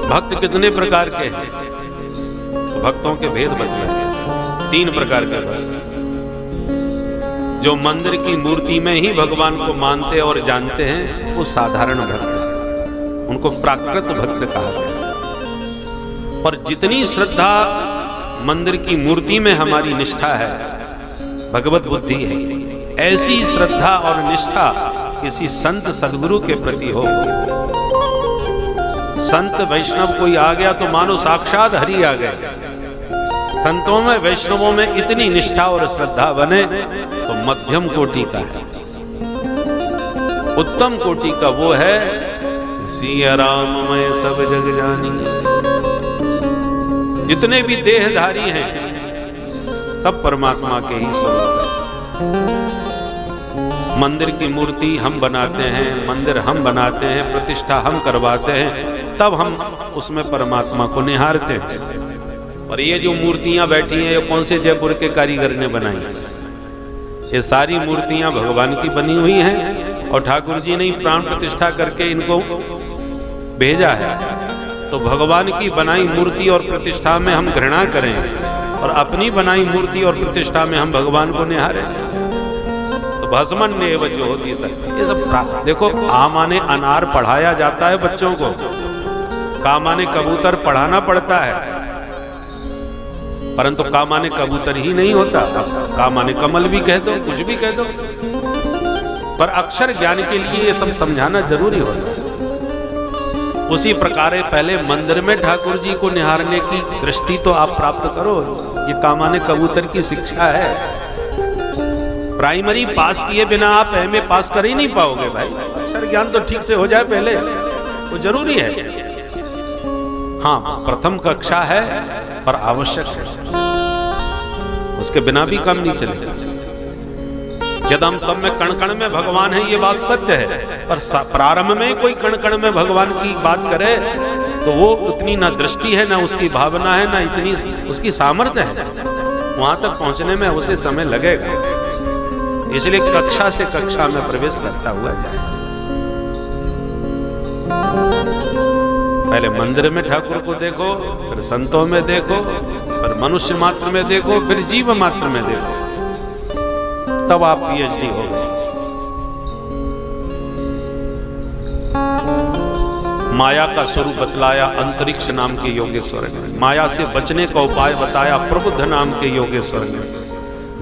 भक्त कितने प्रकार के हैं? तो भक्तों के भेद बतलाए 3 प्रकार के भक्त। जो मंदिर की मूर्ति में ही भगवान को मानते और जानते हैं वो साधारण भक्त हैं, उनको प्राकृत भक्त कहा गया। और जितनी श्रद्धा मंदिर की मूर्ति में हमारी निष्ठा है, भगवत बुद्धि है, ऐसी श्रद्धा और निष्ठा किसी संत सद्गुरु के प्रति हो। संत वैष्णव कोई आ गया तो मानो साक्षात हरि आ गए। संतों में वैष्णवों में इतनी निष्ठा और श्रद्धा बने तो मध्यम कोटि का है। उत्तम कोटि का वो है सिया राम मैं सब जग जानी। जितने भी देहधारी हैं सब परमात्मा के ही स्वरूप हैं। मंदिर की मूर्ति हम बनाते हैं, मंदिर हम बनाते हैं, प्रतिष्ठा हम करवाते हैं, तब हम उसमें परमात्मा को निहारते हैं। और ये जो मूर्तियां बैठी हैं ये कौन से जयपुर के कारीगर ने बनाई हैं? ये सारी मूर्तियां भगवान की बनी हुई हैं और ठाकुर जी ने ही प्राण प्रतिष्ठा करके इनको भेजा है। तो भगवान की बनाई मूर्ति और प्रतिष्ठा में हम घृणा करें और अपनी बनाई मूर्ति और प्रतिष्ठा में हम भगवान को निहारें तो भस्मन ने जो होती सर। ये सब देखो, आ माने अनार पढ़ाया जाता है बच्चों को, का माने कबूतर पढ़ाना पड़ता है, परंतु का माने कबूतर ही नहीं होता। का माने कमल भी कह दो, कुछ भी कह दो, पर अक्षर ज्ञान के लिए ये सब समझाना जरूरी होता है। उसी प्रकार पहले मंदिर में ठाकुर जी को निहारने की दृष्टि तो आप प्राप्त करो। ये का माने कबूतर की शिक्षा है। प्राइमरी पास किए बिना आप एमए पास कर ही नहीं पाओगे भाई। अक्षर ज्ञान तो ठीक से हो जाए पहले, वो जरूरी है। हाँ, प्रथम कक्षा है पर आवश्यक है, उसके बिना भी काम नहीं चलेगा। यदि हम सब में कण कण में भगवान है ये बात सत्य है, पर प्रारंभ में कोई कण कण में भगवान की बात करे तो वो उतनी ना दृष्टि है, ना उसकी भावना है, ना इतनी उसकी सामर्थ्य है। वहां तक पहुंचने में उसे समय लगेगा। इसलिए कक्षा से कक्षा में प्रवेश करता हुआ जाए। पहले मंदिर में ठाकुर को देखो, फिर संतों में देखो, फिर मनुष्य मात्र में देखो, फिर जीव मात्र में देखो, तब आप पीएचडी हो गए। माया का स्वरूप बतलाया अंतरिक्ष नाम के योगेश्वर ने। माया से बचने का उपाय बताया प्रबुद्ध नाम के योगेश्वर ने।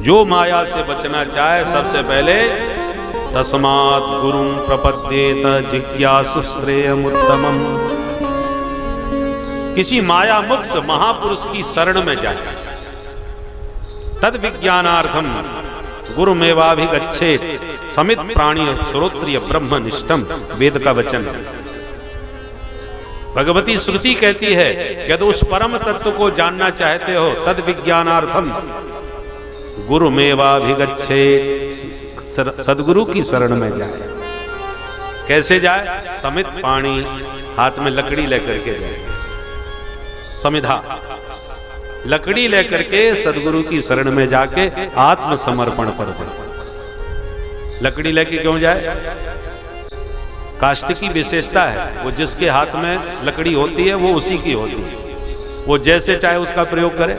जो माया से बचना चाहे सबसे पहले तस्मात् गुरुं प्रपद्येत जिज्ञासु श्रेयमुत्तमम्। किसी माया मुक्त महापुरुष की शरण में जाए। तद विज्ञानार्थम गुरुमेवाभिगच्छेत् समित प्राणी श्रोत्रिय ब्रह्मनिष्ठम। वेद का वचन। भगवती श्रुति कहती है कि यदि उस परम तत्व को जानना चाहते हो तद विज्ञानार्थम गुरुमेवाभिगच्छेत्, सदगुरु की शरण में जाए। कैसे जाए? समित पाणी, हाथ में लकड़ी लेकर के जाए। समिधा, लकड़ी लेकर के सदगुरु की शरण में जाके आत्मसमर्पण कर दे। लकड़ी लेके क्यों जाए? काष्ठ की विशेषता है, वो जिसके हाथ में लकड़ी होती है वो उसी की होती है, वो जैसे चाहे उसका प्रयोग करे।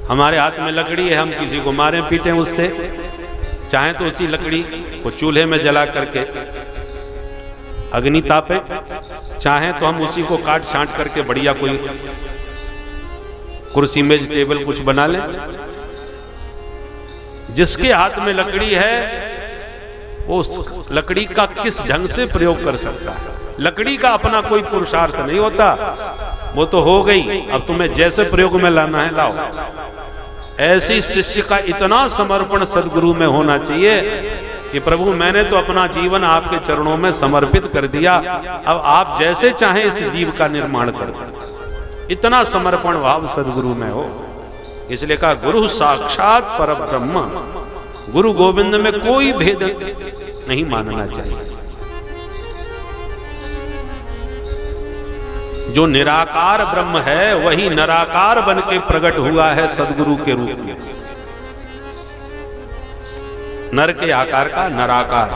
हमारे हाथ में लकड़ी है, हम किसी को मारें पीटें उससे, चाहे तो उसी लकड़ी को चूल्हे में जला करके अग्नि तापे, चाहे तो हम उसी को काट छांट करके बढ़िया कोई कुर्सी मेज टेबल कुछ बना लें। जिसके हाथ में लकड़ी है वो उस लकड़ी का किस ढंग से प्रयोग कर सकता है। लकड़ी का अपना कोई पुरुषार्थ नहीं होता, वो तो हो गई, अब तुम्हें जैसे प्रयोग में लाना है लाओ। ऐसी शिष्य का इतना समर्पण सदगुरु में होना चाहिए कि प्रभु मैंने तो अपना जीवन आपके चरणों में समर्पित कर दिया, अब आप जैसे चाहें इस जीव का निर्माण कर दो। इतना समर्पण भाव सदगुरु में हो। इसलिए कहा गुरु साक्षात परब्रह्म। गुरु गोविंद में कोई भेद नहीं मानना चाहिए। जो निराकार ब्रह्म है वही निराकार बन के प्रकट हुआ है सदगुरु के रूप में। नर के आकार का नराकार,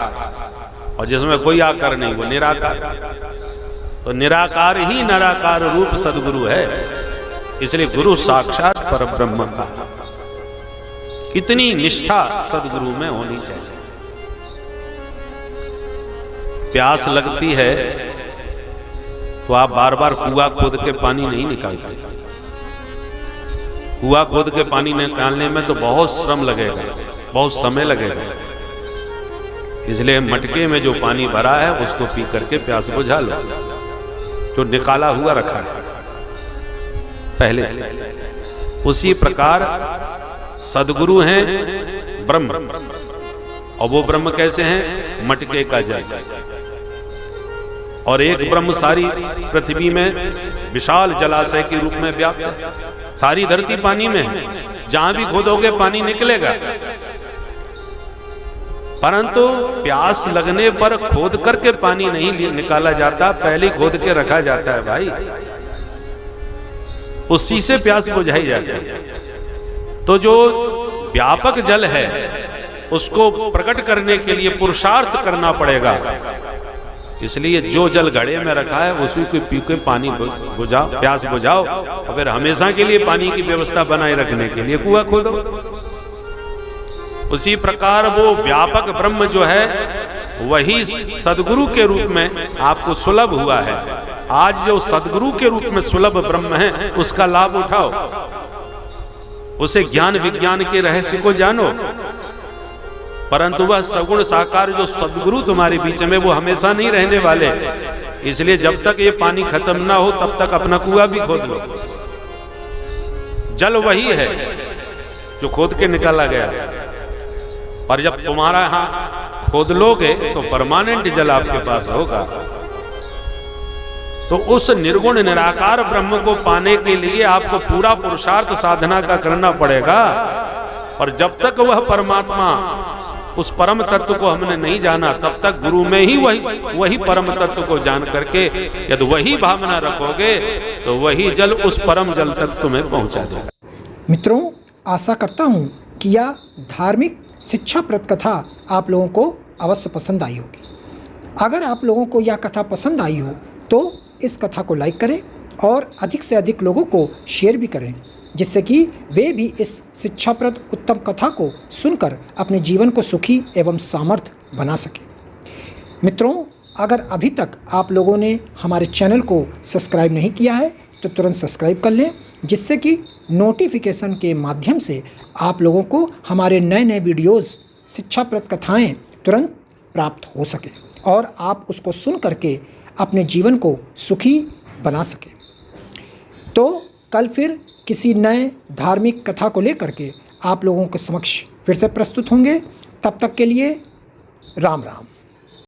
और जिसमें कोई आकार नहीं वो निराकार। तो निराकार ही निराकार रूप सदगुरु है, इसलिए गुरु साक्षात परब्रह्म का। इतनी निष्ठा सदगुरु में होनी चाहिए। प्यास लगती है तो आप बार बार कुआं खोद के पानी नहीं निकालते। कुआं खोद के पानी निकालने में तो बहुत श्रम लगेगा, बहुत समय लगेगा। इसलिए मटके में जो पानी भरा है उसको पी करके प्यास बुझा लो, जो निकाला हुआ रखा है पहले से। उसी प्रकार सदगुरु हैं ब्रह्म, और वो ब्रह्म कैसे हैं? मटके का जल। और एक ब्रह्म सारी पृथ्वी में विशाल जलाशय के रूप में व्याप्त है। सारी धरती पानी में है, जहां भी खोदोगे पानी निकलेगा। परंतु प्यास लगने पर खोद करके पानी नहीं निकाला जाता, पहले खोद के रखा जाता है भाई, उसी से प्यास बुझाई जाती है। तो जो व्यापक जल है उसको प्रकट करने के लिए पुरुषार्थ करना पड़ेगा। इसलिए जो जल घड़े में रखा है उसी को पी के पानी बुझाओ, प्यास बुझाओ, और फिर हमेशा के लिए पानी की व्यवस्था बनाए रखने के लिए कुआं खोदो। उसी प्रकार वो व्यापक ब्रह्म जो है वही सदगुरु के रूप में आपको सुलभ हुआ है। आज जो सदगुरु के रूप में सुलभ ब्रह्म है उसका लाभ उठाओ, उसे ज्ञान विज्ञान के रहस्य को जानो। परंतु वह सगुण साकार जो सदगुरु तुम्हारे बीच में, वो हमेशा नहीं रहने वाले। इसलिए जब तक ये पानी खत्म ना हो तब तक अपना कुआं भी खोद लो। जल वही है जो खोद के निकाला गया, और जब तुम्हारा यहां खोद लोगे तो परमानेंट जल आपके पास होगा। तो उस निर्गुण निराकार ब्रह्म को पाने के लिए आपको पूरा पुरुषार्थ साधना का करना पड़ेगा। और जब तक वह परमात्मा, उस परम तत्व को हमने नहीं जाना, तब तक गुरु में ही वही परम तत्व को जान करके यदि वही भावना रखोगे तो वही जल उस परम जल तक तुम्हें पहुंचा देगा। मित्रों, आशा करता हूं कि यह धार्मिक शिक्षाप्रद कथा आप लोगों को अवश्य पसंद आई होगी। अगर आप लोगों को यह कथा पसंद आई हो तो इस कथा को लाइक करें और अधिक से अधिक लोगों को शेयर भी करें, जिससे कि वे भी इस शिक्षाप्रद उत्तम कथा को सुनकर अपने जीवन को सुखी एवं सामर्थ्य बना सकें। मित्रों, अगर अभी तक आप लोगों ने हमारे चैनल को सब्सक्राइब नहीं किया है तो तुरंत सब्सक्राइब कर लें, जिससे कि नोटिफिकेशन के माध्यम से आप लोगों को हमारे नए नए वीडियोस, शिक्षाप्रद कथाएं तुरंत प्राप्त हो सके और आप उसको सुन करके अपने जीवन को सुखी बना सकें। तो कल फिर किसी नए धार्मिक कथा को लेकर के आप लोगों के समक्ष फिर से प्रस्तुत होंगे। तब तक के लिए राम राम।